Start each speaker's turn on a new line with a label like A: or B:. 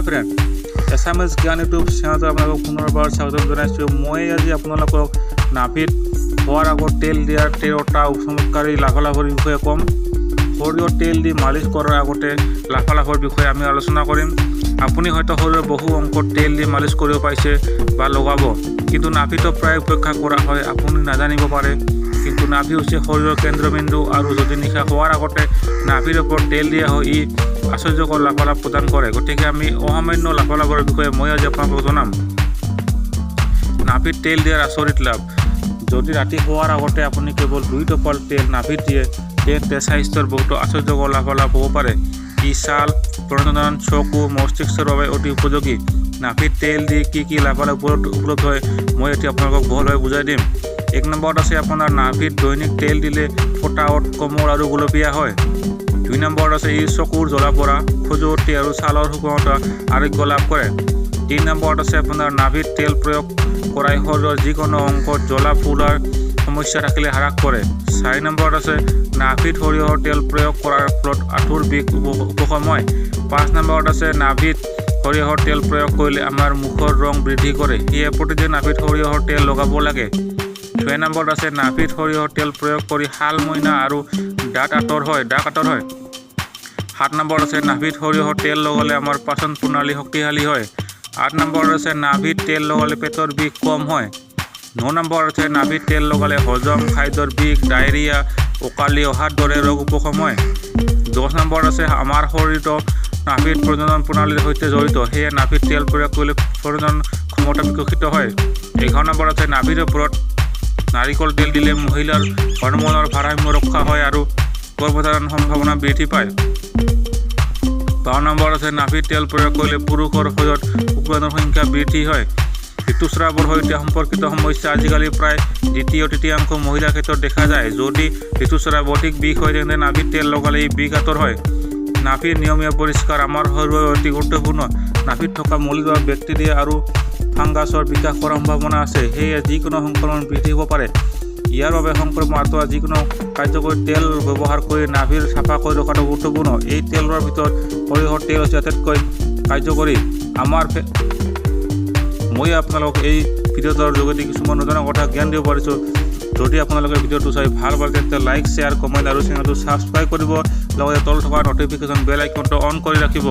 A: হাই friend, Assamese জ্ঞান YouTube চেনেলত আপোনালোকক পুনৰবাৰ স্বাগতম জনাইছোঁ। মই আজি আপোনালোকক নাভিত হোৱাৰ আগত তেল দিয়াৰ 13টা চমৎকাৰী লাভালাভৰ বিষয়ে ক'ম। সৰিয়হৰ তেল দি মালিচ কৰাৰ আগতে লাভালাভৰ বিষয়ে আমি আলোচনা কৰিম। আপুনি হয়তো শৰীৰৰ বহু অংশত তেল দি মালিচ কৰিব পাইছে বা লগাব, কিন্তু নাভিটো প্ৰায় উপেক্ষা কৰা হয়, আপুনি নাজানিব পাৰে। কিন্তু নাভি হৈছে শৰীৰৰ কেন্দ্ৰবিন্দু, আৰু যদি নিশা হোৱাৰ আগতে নাভিৰ ওপৰত তেল দিয়া হয়, ই আশ্চৰ্যকৰ লাভালাভ প্ৰদান কৰে। গতিকে আমি অসামান্য লাভালাভৰ বিষয়ে মই আজি আপোনালোকক জনাম। নাভিত তেল দিয়াৰ আচৰিত লাভ। যদি ৰাতি শোৱাৰ আগতে আপুনি কেৱল 2 টোপাল তেল নাভিত দিয়ে, তেন্তে স্বাস্থ্যৰ বহুতো আশ্চৰ্যকৰ লাভালাভ হ'ব পাৰে। ই ছাল, প্ৰজনন, চকু, মস্তিষ্কৰ বাবে অতি উপযোগী। নাভিত তেল দি কি লাভালাভ উপলব্ধ হয়, মই এতিয়া আপোনালোকক বহলভাৱে বুজাই দিম। 1 নম্বৰত আছে আপোনাৰ নাভিত দৈনিক তেল দিলে ফটা ওঁঠ কোমল আৰু গুলপীয়া হয়। 2 নম্বৰত আছে ই চকুৰ জ্বলা পৰা, খজুৱতি আৰু ছালৰ শুকানতা আৰোগ্য লাভ কৰে। 3 নম্বৰত আছে আপোনাৰ নাভিত তেল প্ৰয়োগ কৰাই শৰীৰৰ যিকোনো অংশত জ্বলা ফুলাৰ সমস্যা থাকিলে হ্ৰাস কৰে। 4 নম্বৰত আছে নাভিত সৰিয়হৰ তেল প্ৰয়োগ কৰাৰ ফলত আঁঠুৰ বিষ উপশম হয়। 5 নম্বৰত আছে নাভিত সৰিয়হৰ তেল প্ৰয়োগ কৰিলে আমাৰ মুখৰ ৰং বৃদ্ধি কৰে, সেয়ে প্ৰতিদিন নাভিত সৰিয়হৰ তেল লগাব লাগে। 6 নম্বৰত আছে নাভিত সৰিয়হৰ তেল প্ৰয়োগ কৰি শাল মইনা আৰু দাগ আঁতৰ হয়। 7 নম্বৰত আছে নাভিত সৰিয়হৰ তেল লগালে আমাৰ পাচন প্ৰণালী শক্তিশালী হয়। 8 নম্বৰত আছে নাভিত তেল লগালে পেটৰ বিষ কম হয়। 9 নম্বৰত আছে নাভিত তেল লগালে হজম, খাদ্যৰ বিষ, ডায়েৰিয়া, ওকালি অহাৰ দৰে ৰোগ উপশম হয়। 10 নম্বৰত আছে আমাৰ শৰীৰটো নাভিত প্ৰজনন প্ৰণালীৰ সৈতে জড়িত, সেয়ে নাভিত তেল প্ৰয়োগ কৰিলে প্ৰজনন ক্ষমতা বিকশিত হয়। 11 নম্বৰত আছে নাভিৰ ওপৰত নাৰিকল তেল দিলে মহিলাৰ হৰমনৰ ভাৰসাম্য ৰক্ষা হয় আৰু গৰ্ভধাৰণৰ সম্ভাৱনা বৃদ্ধি পায়। 12 নম্বৰত আছে নাভিত তেল প্ৰয়োগ কৰিলে পুৰুষৰ শৰীৰত শুক্ৰাণুৰ সংখ্যা বৃদ্ধি হয়। ঋতুস্ৰাৱৰ সৈতে সম্পৰ্কিত সমস্যা আজিকালি প্ৰায় তৃতীয়াংশ মহিলাৰ ক্ষেত্ৰত দেখা যায়। যদি ঋতুস্ৰাৱ অধিক বিষ হয়, তেন্তে নাভিত তেল লগালে ই বিষ আঁতৰ হয়। নাভিৰ নিয়মীয়া পৰিষ্কাৰ আমাৰ শৰীৰৰ অতি গুৰুত্বপূৰ্ণ। নাভিত থকা মলিৰ বেক্টেৰিয়া আৰু ফাংগাছৰ বিকাশ হোৱাৰ সম্ভাৱনা আছে, সেয়ে যিকোনো সংক্ৰমণ বৃদ্ধি হ'ব পাৰে। ইয়াৰ বাবে সংক্ৰমণ আঁতৰোৱা যিকোনো কাৰ্যকৰী তেল ব্যৱহাৰ কৰি নাভিৰ চাফা কৰি ৰখাটো গুৰুত্বপূৰ্ণ। এই তেলৰ ভিতৰত সৰিয়হৰ তেল হৈছে আটাইতকৈ কাৰ্যকৰী। মই আপোনালোকক এই ভিডিঅ'টোৰ যোগেদি কিছুমান নজনা কথা জ্ঞান দিব পাৰিছোঁ। যদি আপোনালোকে ভিডিঅ'টো চাই ভাল পায়, তেন্তে লাইক, শ্বেয়াৰ, কমেণ্ট আৰু চেনেলটো ছাবস্ক্ৰাইব কৰিব। লগতে তলত থকা ন'টিফিকেশ্যন বেল আইকনটো অন কৰি ৰাখিব।